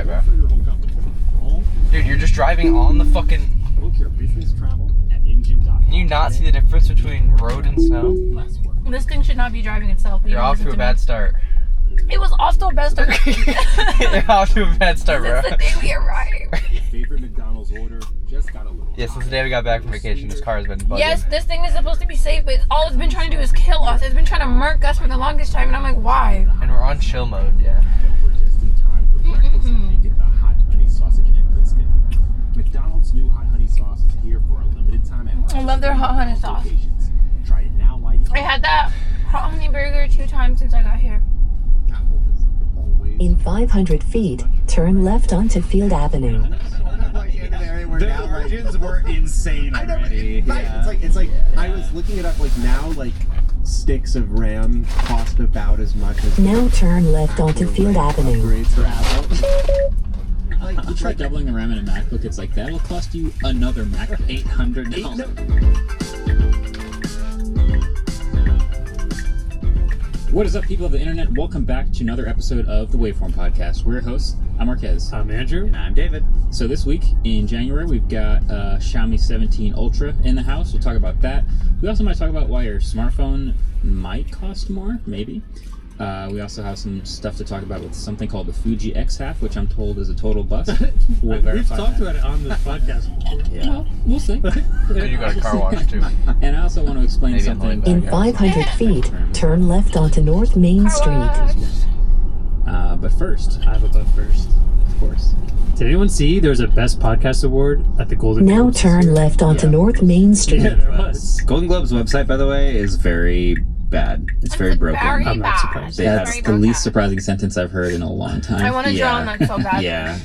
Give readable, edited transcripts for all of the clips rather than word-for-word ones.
right, bro. Dude, you're just driving on the fucking... Book your business travel at engine.com. Can you not see the difference between road and snow? This thing should not be driving itself. You're off to a bad start. It was off to a bad start. You're off to a bad start, bro. Since the day we arrived. Favorite McDonald's order just got a little. Yeah, since the day we got back from vacation, this car has been bugging. Yes, this thing is supposed to be safe, but all it's been trying to do is kill us. It's been trying to murk us for the longest time, and I'm like, why? And we're on chill mode, yeah. Over just in time for breakfast, and get the hot honey sausage and biscuit. McDonald's new hot honey sauce is here for a limited time at I love their hot honey sauce. locations. Try it now while you I had that hot honey burger 2 times since I got here. In 500 feet, turn left onto Field Avenue. The origins were insane already. It's like I was looking it up. Like now, like sticks of RAM cost about as much as. Now turn left onto Field Avenue. Upgrades for Apple. You try doubling the RAM in a MacBook, it's like, that'll cost you another MacBook. $800. What is up, people of the internet? Welcome back to another episode of the Waveform Podcast. We're your hosts. I'm Marquez. I'm Andrew. And I'm David. So this week, in January, we've got Xiaomi 17 Ultra in the house. We'll talk about that. We also might talk about why your smartphone might cost more, maybe. We also have some stuff to talk about with something called the Fuji X-Half, which I'm told is a total bust. We've talked about it on this podcast before. Yeah. Well, we'll see. You got a car wash, too. And I also want to explain Maybe something. In 500 feet, turn left onto North Main Street. But first, I have a but first. of course. Did anyone see there was a Best Podcast Award at the Golden Now Globes? turn left onto North Main Street. Yeah, there was. Golden Globes website, by the way, is very bad. It's very broken. Very I'm not bad. surprised. That's Very the bad. least surprising sentence I've heard in a long time. I want to draw on that so bad. Yeah.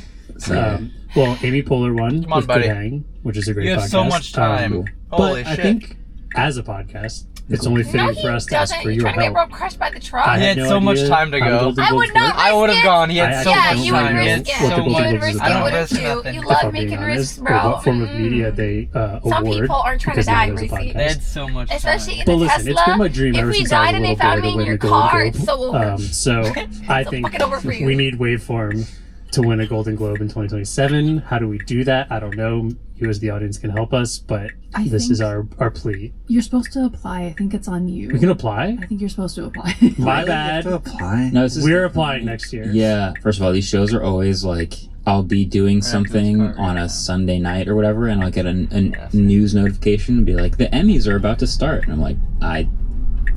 Well, Amy Poehler won Come on, with buddy. Good Hang, which is a great You podcast. have so much time. Holy but shit. I think, as a podcast, it's only No, fitting he for us to ask doesn't. for He's your trying to get help. broke crushed by the truck. I He had no so much idea time to how the go. Golden I would Globes not work. I would have gone. He I had so actually Yeah, much you time. would He had risk it. what the so Golden You would much. Globes is risk I it, don't about. wouldn't risk you? nothing. You If love I'm being making honest, risks, or bro. what form of media they Some award. people aren't trying to because die, now there's a Gracie. They podcast. had so much Especially time. in But the listen, Tesla. it's been my dream if ever we since I was died a and they little found boy me to in win your the Golden car, Globe. it's so over. So I It's think fucking over for you. we need Waveform to win a Golden Globe in 2027. How do we do that? I don't know. You as the audience can help us, but this is our plea. You're supposed to apply. I think it's on you. We can apply? I think you're supposed to apply. My bad. To apply. No, this is We're applying next year. Yeah. First of all, these shows are always like, I'll be doing something car, on yeah. a Sunday night or whatever, and I'll get a news notification and be like, the Emmys are about to start. And I'm like, I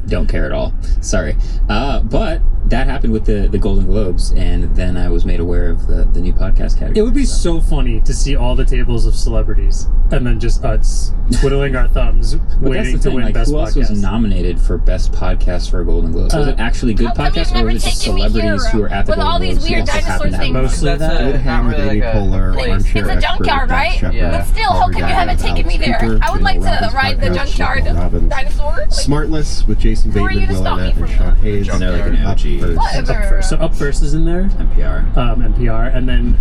don't care at all. Sorry. But that happened with the Golden Globes, and then I was made aware of the new podcast category. It would be so funny to see all the tables of celebrities and then just us twiddling our thumbs But that's the waiting to thing, win like, Best who else Podcast. was nominated for Best Podcast for a Golden Globe? Was it actually good How come podcasts, you've or never was it just taken me celebrities here who were at the with all Golden these Globes who weird also dinosaur happened to have things? Mostly That's that. a, Good not Hang with really Amy like a Poehler, It's armchair a expert, junkyard, Jack right? Shepard, Yeah. But still, how come you Robert haven't Adams, taken me Alex there? Cooper, I would like to Robbins ride the podcast, junkyard Michael Robbins. dinosaur. Like, Smartless with Jason Who are you Bateman, to Will stop me Arnett, and from Sean Hayes. And they're like an Up OG. first. Up first. So Up First is in there. NPR. NPR, and then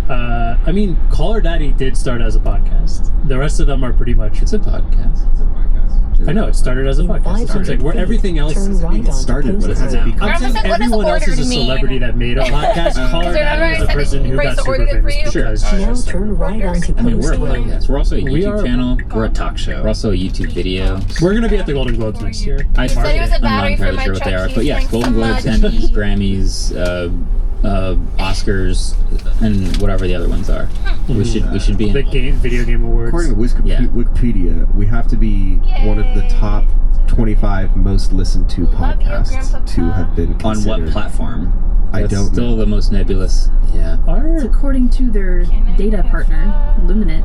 I mean, Call Her Daddy did start as a podcast. The rest of them are pretty much. It's a podcast. I know it started as a In podcast. So it's 500 like where feet, everything else turn right onto started, Post but it has Road. become. I'm saying What does everyone else ordered is a mean? celebrity that made a podcast. Call Her Is there Daddy is another the person who Race got super ordered it for famous you? because Now turn right onto I mean, we're a Post Road. podcast. We're also a We YouTube are- channel. We're a talk show. We're also a YouTube video. we're gonna be at the Golden Globes next year. I said it was a I'm not battery for entirely my sure what they truck. are, He's but yes, thanks Golden so Globes, much. Emmys, Grammys, Oscars, and whatever the other ones are. We should be The in. video game awards. According to Yeah. Wikipedia, we have to be one of the top 25 most listened to Love you, podcasts Grandpa. to have been On considered. what platform? I That's don't still know. the most nebulous. Yeah. Our According to their data partner, Luminate,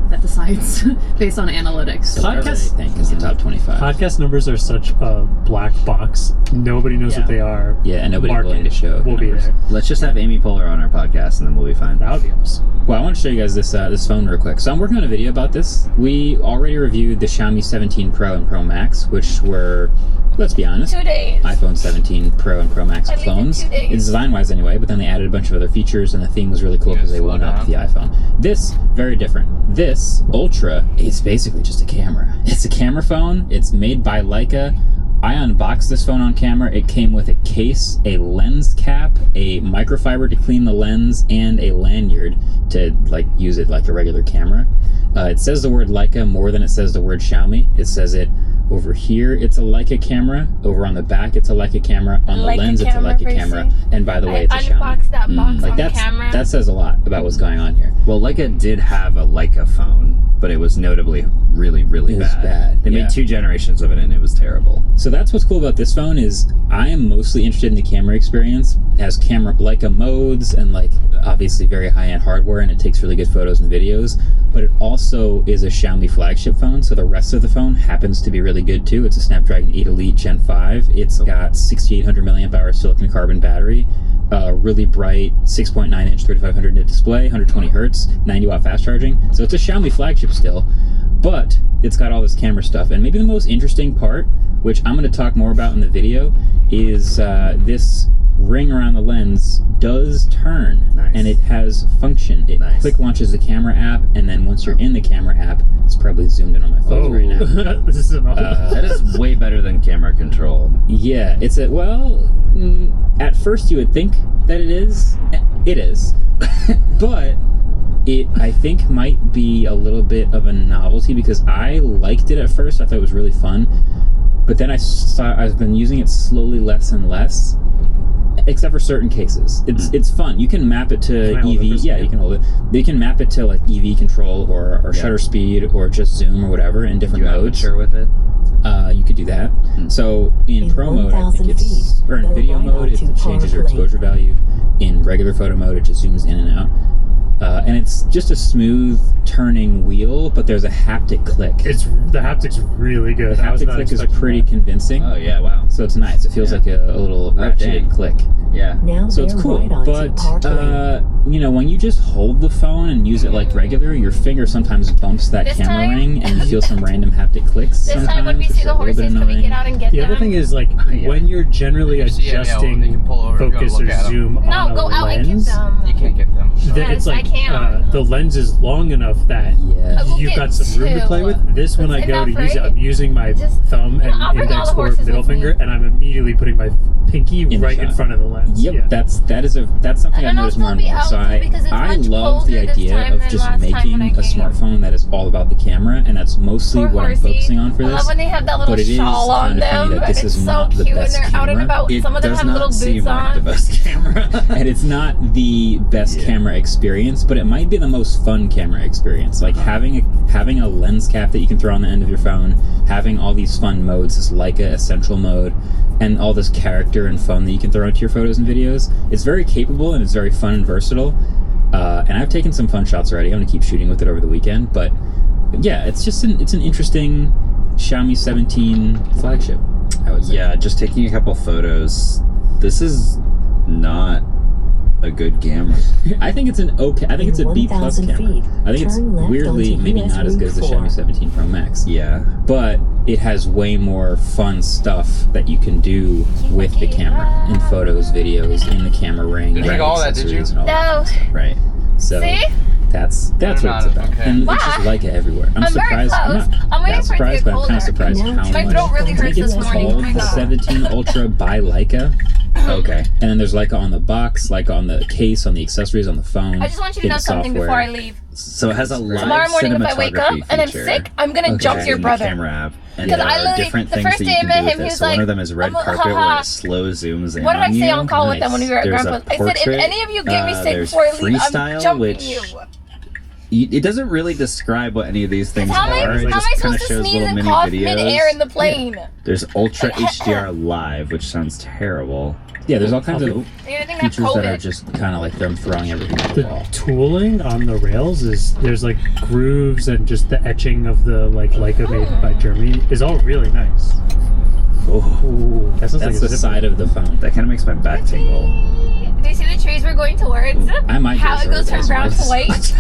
that decides based on analytics. So whatever they Podcast- think is the top 25. podcast numbers are such a black box. Nobody knows what they are. Yeah, and nobody's Market willing to show. will be numbers. there. Let's just have Amy Poehler on our podcast, and then we'll be fine. That would be awesome. Well, I want to show you guys this this phone real quick. So I'm working on a video about this. We already reviewed the Xiaomi 17 Pro and Pro Max, which were, let's be honest, 2 days. iPhone 17 Pro and Pro Max I leaked in clones. 2 days. It's design-wise anyway, but then they added a bunch of other features, and the theme was really cool because they slow won up down. the iPhone. This, very different. This Ultra is basically just a camera. It's a camera phone. It's made by Leica. I unboxed this phone on camera. It came with a case, a lens cap, a microfiber to clean the lens, and a lanyard to like use it like a regular camera. It says the word Leica more than it says the word Xiaomi. It says it over here, it's a Leica camera. Over on the back, it's a Leica camera. On the lens, it's a Leica camera. And by the way, it's a Xiaomi. I unboxed that box on camera. That says a lot about what's going on here. Well, Leica did have a Leica phone, but it was notably really, really It was bad, They yeah. made 2 generations of it, and it was terrible. So that's what's cool about this phone is I am mostly interested in the camera experience. It has camera Leica modes and like obviously very high-end hardware, and it takes really good photos and videos. But it also is a Xiaomi flagship phone, so the rest of the phone happens to be really good too. It's a Snapdragon 8 Elite Gen 5. It's got 6,800 milliamp hour silicon carbon battery, really bright 6.9 inch 3500 nit display, 120 hertz, 90 watt fast charging. So it's a Xiaomi flagship still, but it's got all this camera stuff. And maybe the most interesting part, which I'm going to talk more about in the video, is this ring around the lens does turn. Nice. And it has function. It quick launches the camera app, and then once you're in the camera app, it's probably zoomed in on my phone right now. This is That is way better than camera control. Yeah, it's a, well, at first you would think that it is. It is. But it, I think, might be a little bit of a novelty because I liked it at first. I thought it was really fun. But then I've been using it slowly less and less. Except for certain cases. It's fun. You can map it to EV. Yeah, you can hold it. You can map it to like EV control or shutter speed or just zoom or whatever in different modes. Aperture with it? You could do that. So in Pro mode, I think it's, or in video mode, it changes your exposure value. In regular photo mode, it just zooms in and out. And it's just a smooth turning wheel, but there's a haptic click. The haptic's really good. The haptic click is pretty convincing. Oh yeah, wow. So it's nice. It feels like a little ratcheted click. Yeah. Now So it's they're cool, right onto but Park Lane. you know, when you just hold the phone and use it like regular, your finger sometimes bumps that This camera time- ring, and you feel some random haptic clicks. This time when we sometimes, see which the are a little bit horses, can we annoying. get out and get The them? other thing is like when you're generally If you see it, adjusting you can pull over if you wanna focus look or at 'em. zoom No, on go a out and get lens, them. You can't get them. that it's Yes, I like can. the lens is long enough that Yeah. I'll go you've get got some room to play two. with. This when I Isn't go that to use it, great? I'm using my Just- thumb I'll and bring all index the or horses middle with me. finger, and I'm immediately putting my pinky In the right in shot. front of the lens. Yep, Yeah. that's something And I've noticed more and it'll more. still So be out because it's I much love the colder this idea time of than just last time making when I a came. smartphone that is all about the camera, and that's mostly Poor what I'm horsey. focusing on for I this. love when they have that little But it is shawl on kind of funny them. that this It's is so not the cute when best they're out and camera. about. It Some of them does have not little seem boots like on. the best camera. And it's not the best camera experience, but it might be the most fun camera experience. Like having a lens cap that you can throw on the end of your phone, having all these fun modes, this Leica Essential mode, and all this character and fun that you can throw into your photos and videos. It's very capable and it's very fun and versatile. And I've taken some fun shots already. I'm gonna keep shooting with it over the weekend. But yeah, it's just it's an interesting Xiaomi 17 flagship, I would say. Yeah, just taking a couple photos. This is not a good camera. I think it's an okay. I think it's a B+ 1,000 camera. feet, I think it's turn left weirdly onto maybe US not as good as the Route 4. Xiaomi 17 Pro Max. Yeah. But it has way more fun stuff that you can do with the camera in photos, videos, in the camera ring. Didn't take all that, did you? accessories and all that No. stuff. Right. So See? that's what it's not, about. okay. And Wow. it's just Leica everywhere. I'm I'm very surprised. close. I'm I'm waiting not for it to surprised, get but I'm kind of colder. surprised Now how turn My throat really much. I think hurts it's this morning. called I the know. 17 Ultra by Leica. Okay. And then there's Leica on the box, Leica on the case, on the accessories, on the phone. I just want you to in know the something software. before I leave. So it has a live Tomorrow morning, if I wake up cinematography and I'm feature. sick, I'm gonna jump in your the brother. camera app. And Because there I are literally- different the things first that day you I can met do with him, he this. was So one like, of them is red I'm- carpet haha. where it slow zooms in What did I on say you. on call with them when we were at There's Grandpa's? a I said, if portrait, any of you get me sick there's before I leave, I'm freestyle, jumping which you. it doesn't really describe what any of these things How am I, are. It how am just I kind of supposed to shows sneeze little and mini cough videos. mid-air in the plane? There's Ultra HDR Live, which sounds terrible. Yeah, there's all kinds of They didn't have features that are COVID. just kind of like them throwing everything at the The wall. tooling on the rails is there's like grooves and just the etching of the like Leica made by Germany is all really nice. Ooh, that sounds That's like a the zipper. side of the phone. That kind of makes my back tingle. Do you see the trees we're going towards? I might How just it goes from brown to white?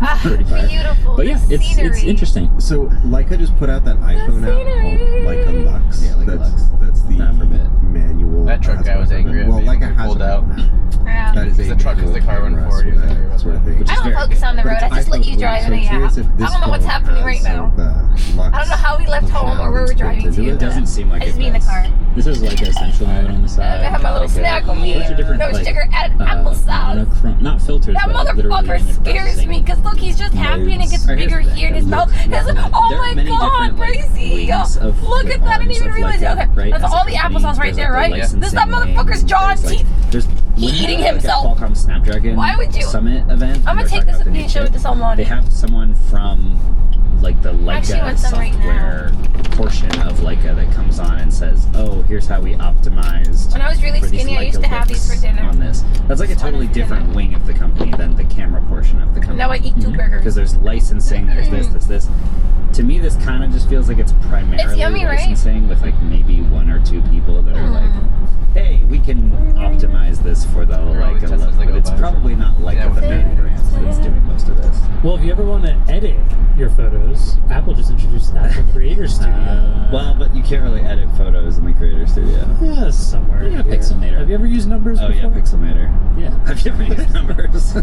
Ah, beautiful. But yeah, The it's scenery. interesting. So Leica just put out that iPhone app called Leica Lux. Yeah, Leica Lux. That's the Not for a bit. manual. That truck guy was angry at Well, me when Leica we has pulled a out. manual now. Yeah. That is a The truck is the manual car camera, Ford, he was angry about sort of that. thing. I don't focus on the But road. it's I just let iPhone you drive in a so I'm yeah. curious if I this don't know what's phone happening has right some now. of the Lux. I don't know how we left home or where we're driving to. It doesn't seem like I just it be in the does. car. This is like essential mode on the side. I have my little snack with me. Bunch of different, No like, sugar, added applesauce. not filters, That but literally motherfucker image scares processing me because look, he's just happy and it gets Alright, bigger here's the here in his thing. mouth. Look, Oh there are my many god, different, like, crazy! wings of Look at that, I didn't even arms of realize Leica, it. Okay, right, that's as a all the company. applesauce right There's, there, like, the right? This is that licensing motherfucker's wing. jaw and There's, like, teeth. There's Eating like himself. a Qualcomm Snapdragon Why would you? Summit event. I'm gonna and they're take this talking with about me and show it to someone. They have someone from like the Actually, Leica want some right software portion of Leica that comes on and says, "Oh, here's how we optimized." When I was really for these skinny, I Leica used to have these for looks dinner. on this. That's like a totally different wing of the company than the camera portion of the company. Now I eat 2 burgers. Because there's licensing, there's this. To me, this kind of just feels like it's primarily It's yummy, right? licensing with like maybe 1 or 2 people that are like, hey, we can optimize this for the always Leica testing look, Leica but it's buttons. probably not Leica Yeah, the with main brand that's doing most of this. Well, if you ever want to edit your photos, Apple just introduced Apple Creator Studio. Well, but you can't really edit photos in the Creator Studio. Yeah, somewhere. Yeah, here. Pixelmator. Have you ever used numbers Oh before? yeah, Pixelmator. Yeah. Have you ever used numbers?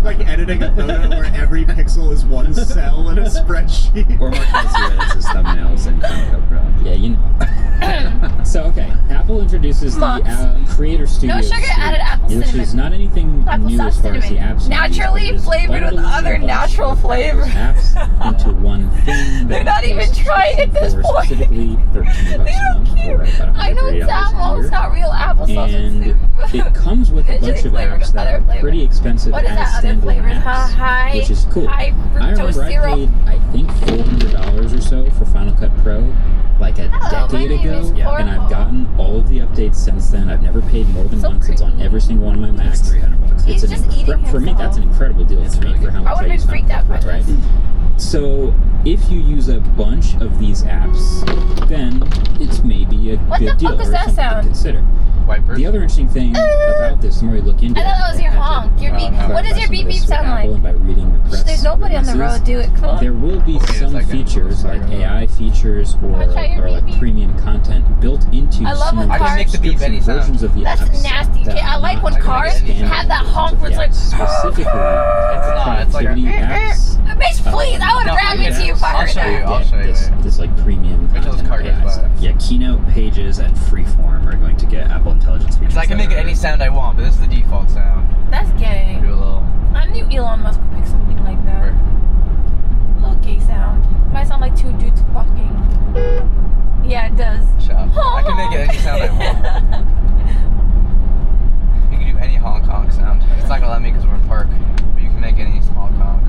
Like editing a photo where every pixel is one cell in a spreadsheet. Or more closely edits his thumbnails in Final Cut Pro. Yeah, you know. So, okay, Apple introduces Months. the Creator Studio. No sugar, Suite, added apple which cinnamon. is not anything Apple new sauce as far as the cinnamon. apps. Naturally flavored with other natural flavors. Apps into one thing. They're that not even is trying at this for point. Specifically, $13 They don't care. or about I know it's $130 a apple, year. it's not real applesauce. And it's it comes with a It's bunch just of flavored apps with that other are flavors. pretty expensive What is as that other standalone flavors? apps, High, which is cool. high I remember fructose I syrup. paid, I think, $400 or so for Final Cut Pro like a Hello, my decade name is ago, Coral. and I've gotten all of the updates since then. I've never paid more than So once. It's on creepy. every single one of my Macs. It's $300. He's It's just eating for me, that's an himself. incredible deal It's for me really for how good. much I would've use been freaked Final out Cut by Pro, this. So if you use a bunch of these apps, then it's maybe a What good the deal fuck or was that something sound? to consider. Wipers. The other interesting thing about this, the more you look into I it, thought that was your I had to, honk. Your beep. clarify What does your some of beep this beep with sound Apple, like? and by reading the press There's nobody on the releases, road. Do it. Come on. there will be Wait a some second. features like Sorry. AI features Wanna try your or like beep beep? premium content built into I love some when of the cars- I can make the beep any sound. versions of the That's apps. nasty. that Okay, I are like not when I can make cars any have that honk where it's like. specifically not. It's like a- productivity apps. Bitch, please! I would No, ram I into can- you if I I'll heard show you. that. I'll show you this, later. this like premium Wait till this content car goes AI by. stuff. Yeah, Keynote, Pages, and Freeform are going to get Apple Intelligence features. Because I can that make are- any sound I want, but this is the default sound. That's gay. Do a little. I knew Elon Musk would pick something like that. Little gay sound. Might sound like 2 dudes fucking. Yeah, it does. Shut up. I can make any sound I want. You can do any honk honk sound. It's not gonna let me because we're in park. But you can make any honk honk.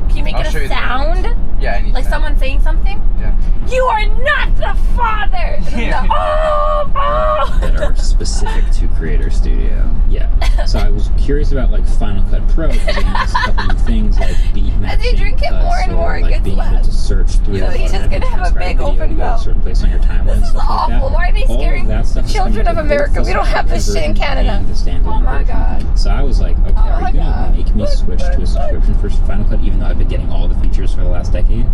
Can you make I'll it show a you the sound? Yeah, any Like sound. someone saying something? Yeah. You are not the father! Yeah. that are specific to Creator Studio. Yeah. So I was curious about like Final Cut Pro because it has a couple new things like beat matching, you drink it cuts, more and or, more, it like gets being able less. to search through. So he's just gonna have a big video open to go to a mouth. certain place on your timeline. This is stuff like that. awful. Why are they All of scaring that stuff the is children coming of to America? both We don't the have this shit in subscription Canada. and the standalone Oh my version. god. So I was like, okay, Oh are my you gonna God. make me switch to a subscription for Final Cut, even though I've been getting all the features for the last decade?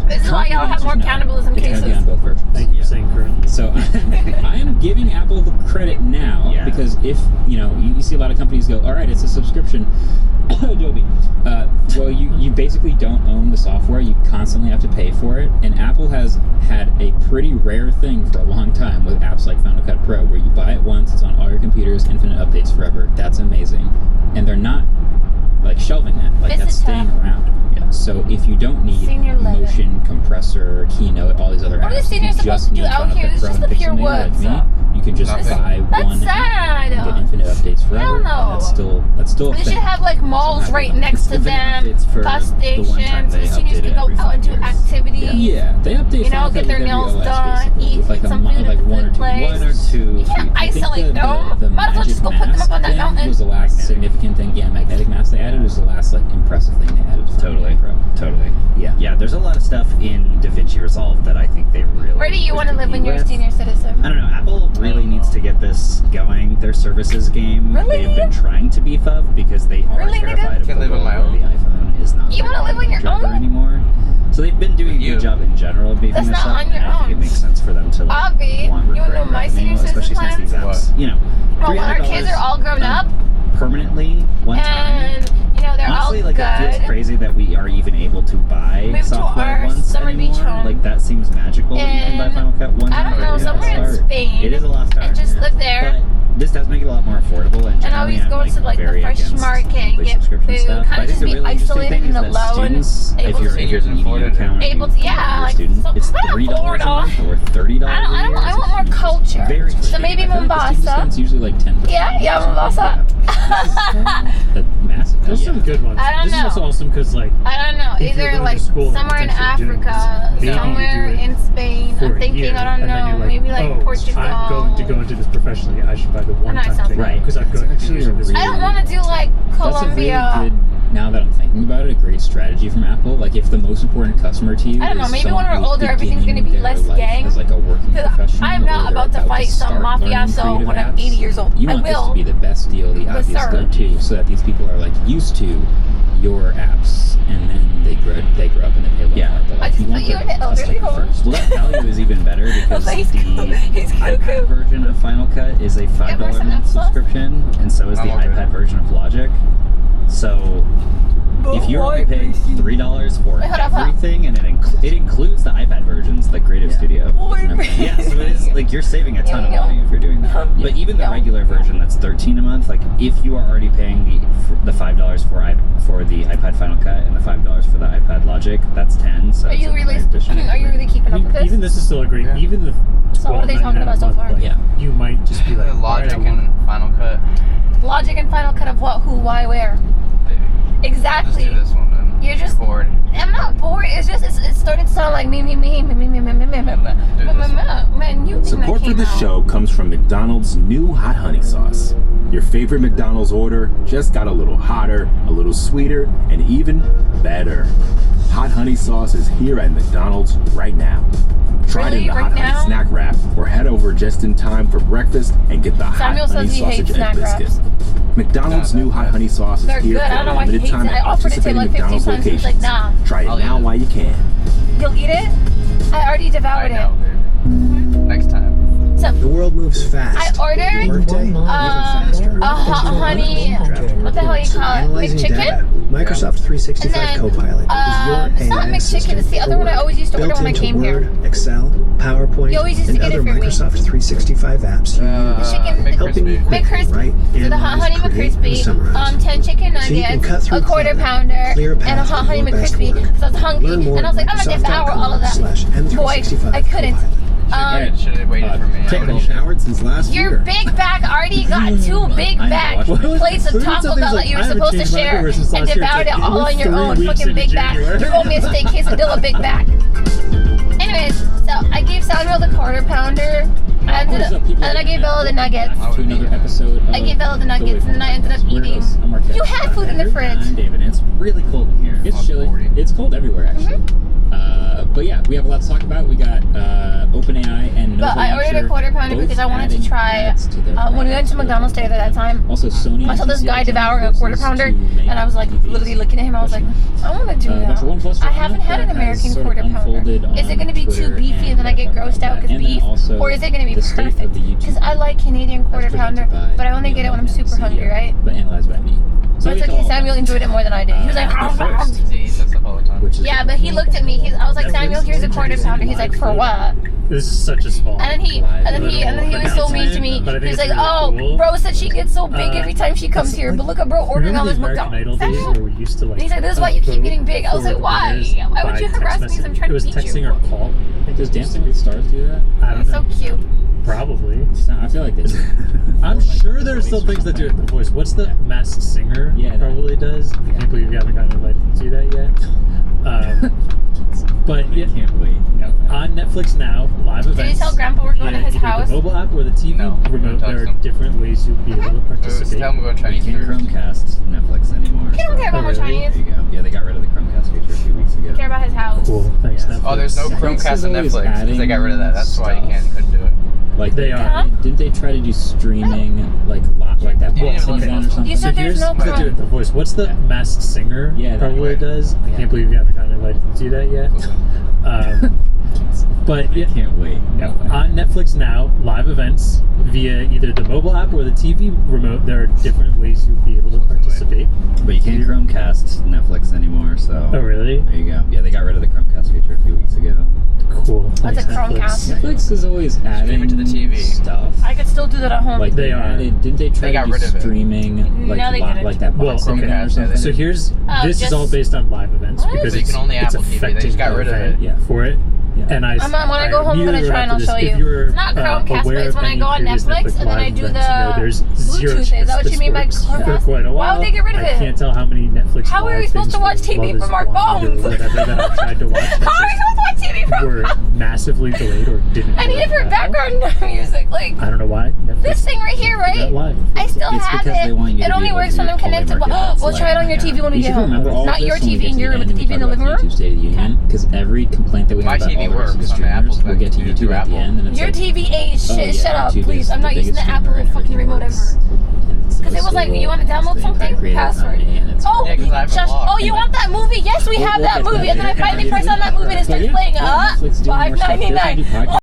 This is why y'all have more cannibalism It's gonna be cases. on both versions. Thank you for saying currently. So I am giving Apple the credit now Yeah. because if you see a lot of companies go, all right, it's a subscription. Adobe. Well, you basically don't own the software. You constantly have to pay for it. And Apple has had a pretty rare thing for a long time with apps like Final Cut Pro, where you buy it once, it's on all your computers, infinite updates forever. That's amazing. And they're not like shelving that. Like that's staying around. Yeah. So if you don't need Senior living. motion, compressor, Keynote, all these other What apps, is senior you supposed just to do need out Final here? Cut It's Pro just and the pure Pixelmator woods. like me. You can just Nothing. buy That's one sad. and get infinite updates forever. Hell no. And that's still a They thing. should have like malls right next to them, It's for bus the one time stations, they the seniors update can it go every out and 5 do years. activities. Yeah, they update You know, Final Cut get their with every nails OS, done, basically, eat with like some like food at the one or food two place. One or two. You can't I think isolate them. the Might as well just go Magic put them up on Mask that mountain. thing was the last significant thing. Yeah, magnetic mask they added was the last like impressive thing they added. to Totally. Final Cut Pro. Totally. Yeah. Yeah, there's a lot of stuff in DaVinci Resolve that I think they really. Where do you want to live when you're a senior citizen? I don't know. Apple really needs to get this going. Their services game. Really? They've been trying to beef up because they are Really, nigga? terrified of Can the live on world my where own. the iPhone is not. You wanna live on your driver own? anymore. So they've been doing a You. good job in general of beefing That's this not up, on your and I think it own. makes sense for them to like, Abby, you want wanna know recurring my revenue, senior citizen especially since these plan? apps, What? you know, Well, when our kids $300 are all grown up permanently one time. and they're all honestly, like, it good. feels crazy that we are even able to buy Moved to software our once Summer anymore. Beach home. Like, that seems magical that you can buy And Final Cut once. I don't know, somewhere in Spain. It is a lost start. And just live there. But this does make it a lot more affordable. And And always generally go to like the very fresh against market and monthly get subscription food. stuff. But Kind I of think just the be really interesting isolated thing is and that alone. students, if Able you're to an EDU account, able to, yeah, like student, it's something $3 a month or $30 a year. I want more culture. Very So maybe cheap. I feel like the student Mombasa. discount's usually like 10%. Yeah, Mombasa. That's massive. There's Yeah. some good ones. I don't This is know. also awesome because like I don't know. if you're Either going to like school and somewhere in potentially doing Africa, this, maybe you somewhere do it in Spain. for I'm a thinking, year, I don't and then know, you're like, maybe like oh, Portugal. I'm going to go into this professionally. I should buy the that one-time sounds thing Right. because I'm going to be actually using this. a I don't want to do like That's a Colombia. really good, now that I'm thinking about it, a great strategy from Apple. Like, if the most important customer to you I don't know, is maybe someone when we're who's older, everything's gonna be beginning less their life gang. as like a working 'Cause professional, I'm not or they're about to fight some start mafioso learning when I'm creative 80 apps, years old. You I want this will. to be the best deal, the But obvious sir. go-to, so that these people are like used to your apps, and then they grow up and they pay a little Yeah. more. But I like, just you put want you in the the elderly customer home. first. Well, that value is even better because He's the cool. He's iPad cool. version of Final Cut is a $5 more a some month applause? subscription, and so is the I'm okay. iPad version of Logic. So if you're only paying $3 for Wait, hold up, hold up. everything, and it includes the iPad versions, like Creative Studio. Yeah, so it is like you're saving a ton of money if you're doing that. But even the regular version that's $13 a month, like if you are already paying the $5 for the iPad Final Cut and the $5 for the iPad Logic, that's $10. So Are you really? Are you really keeping up with this? Even this is still a great. Yeah. Even the. So what are they talking about so $12.99 far? like, Yeah. You might just be like Logic alright, I want- and Final Cut. Logic and Final Cut of what, who, why, where? Maybe. Let's Exactly. do this one then. You're just bored. I'm not bored. It's just it's starting to sound like me. Man, you think Support that for came this out. show comes from McDonald's new hot honey sauce. Your favorite McDonald's order just got a little hotter, a little sweeter, and even better. Hot honey sauce is here at McDonald's right now. Try it Really? in the Right hot now? honey snack wrap, or head over just in time for breakfast and get the Samuel hot honey says he hates sausage egg snack biscuit. wraps. McDonald's new hot honey sauce is They're here good. for I don't know a why he limited hates time it. I at offered it to him participating like 50 McDonald's times. He's locations. like, nah. Try it I'll now eat it. while you can. You'll eat it? I already I devoured know, baby. Next time. it. So The world moves fast. I ordered Workday, even faster. a hot honey. What the hell you call it? Analyzing data. McChicken? Microsoft 365 And then, Copilot is your it's not AI McChicken. assistant It's the other for one I work. always used to order Built when I into came Word, here. Excel, PowerPoint, You always used to and get it other for me. Microsoft 365 apps you use. Chicken- Helping you quickly McCrispy. write, So the hot honey analyze, create, and McCrispy, summarize. 10 chicken So you can cut nuggets, through a quarter clutter, pounder, clear a and a path hot to honey your best McCrispy. work. Because I was hungry, Learn more and I was like, I'm gonna devour all of that. Boy, Microsoft.com/M365 I couldn't. Copilot. Should have waited for me. Take I a would've- Showered since last Your year. big bag already got 2 big I know, bags, watch me. plates of Taco Bell that you were supposed to share, and devoured it all on your own fucking big bag. You owe me a steak quesadilla big bag. Anyways, so I gave Samuel the quarter pounder, and then I gave Bella the nuggets. To another episode of I gave Bella the nuggets, and then I ended up eating. You had food in the fridge. David, it's really cold in here. It's chilly. It's cold everywhere, actually. But yeah, we have a lot to talk about. We got OpenAI and But I ordered a quarter pounder because I wanted to try. When we went to McDonald's together that time, Also, Sony. I saw this guy devouring a quarter pounder, and I was like, literally looking at him. I was like, I want to do that. I haven't had an American quarter pounder. Is it going to be too beefy and then I get grossed out because beef, or is it going to be perfect? Because I like Canadian quarter pounder, but I only get it when I'm super hungry, right? But analyzed by me. So But it's okay. Samuel enjoyed it more than I did. He was like, He eats that stuff all the time. yeah, but he looked at me. I was like, Samuel, here's a quarter pounder. He's like, for what? This is such a small. And then he was so mean to me. But I think He's it's like, really oh, cool. bro said she gets so big every time she comes here. But look at bro ordering all Remember this the American McDonald's. Idol days where we used to like. And he's like, this is why you keep getting big. I was like, why? Why would you harass me as I'm trying It was to feed texting you? or call. Does Dancing with the Stars do that? I don't It's know. so cute. Probably. I feel like it's. I'm sure there's still things that do it. The voice. What's the Masked Singer? Yeah, that- probably does. I can't believe you haven't gotten invited to do that yet. But yeah, Can't wait. on Netflix now, live events. Did you tell Grandpa we're going to his either house? the mobile app or the TV No, remote. don't There are text him. different ways you'll be able to participate. Tell him we're going We Chinese can't food. Chromecast Netflix anymore. He don't care about Oh, more really? Chinese. There you go. Yeah, they got rid of the Chromecast feature a few weeks ago. Care about his house. Cool. Thanks, Yeah. Netflix. Oh, there's no Netflix Chromecast is on always Netflix because they got rid of that. That's why you adding couldn't do it. Like They are. Huh? Didn't they try to do streaming like that Yeah, boxing okay. event or something? You said there's no to do it. The voice. What's the Masked Singer? Yeah, that probably way. does. I Yeah. can't believe you haven't gotten invited to do that yet. But yeah, Can't wait. on Netflix now, live events via either the mobile app or the TV remote. There are different ways you'll be able to participate. But you can't Chromecast Netflix anymore, so. Oh, really? There you go. Yeah, they got rid of the Chromecast feature a few weeks ago. Cool. What's a Chromecast? Netflix is always adding it to the TV. stuff. I could still do that at home. Like They are. added, didn't they try They got to do rid of it. streaming like No, they didn't. like that Well, box okay. event or something? So here's this just- is all based on live events What? because So you it's, can only it's Apple TV. They affecting just got the rid of event it. Yeah. for it. Yeah. And I when I go home, I'm gonna immediately try and I'll after show this, you. if you're, It's not Chromecast, aware but it's of when I any go on previous Netflix and then I live do events, the you know, there's zero Bluetooth. Is chance that what you this mean by works Chromecast? for quite a while. Why would they get rid of I it? can't tell how many Netflix How are we live supposed to things watch for TV Love is from our Blind or phones? whatever that I tried to watch How are we supposed to watch TV from? were massively delayed or didn't I need it work for at all. background music. Like I don't know why. Netflix this thing right here, did that right? live. I still It's have because it. they want you to It be only able works to when I'm fully connected. market that We'll try it on your live. TV when we You get should home. remember all Not of your this when we TV get in to your the end with the and we TV in the talk living about room. YouTube State of the Union, because every complaint that we My have about TV all of our works on the streamers, Apple we'll get to through YouTube at the Apple. end, and it's Your like, TV ain't oh, shit. yeah, Shut up, YouTube please. is I'm not the using the biggest Apple streamer and fucking everything remote works. ever. And it's Because it was like, you want to download something? Password. Oh, Yeah, 'cause I have a Josh, blog. oh, you want that movie? Yes, we have that movie. And then I finally press on that movie and it starts playing. Netflix doing more stuff. They're trying to do $5.99. podcasts.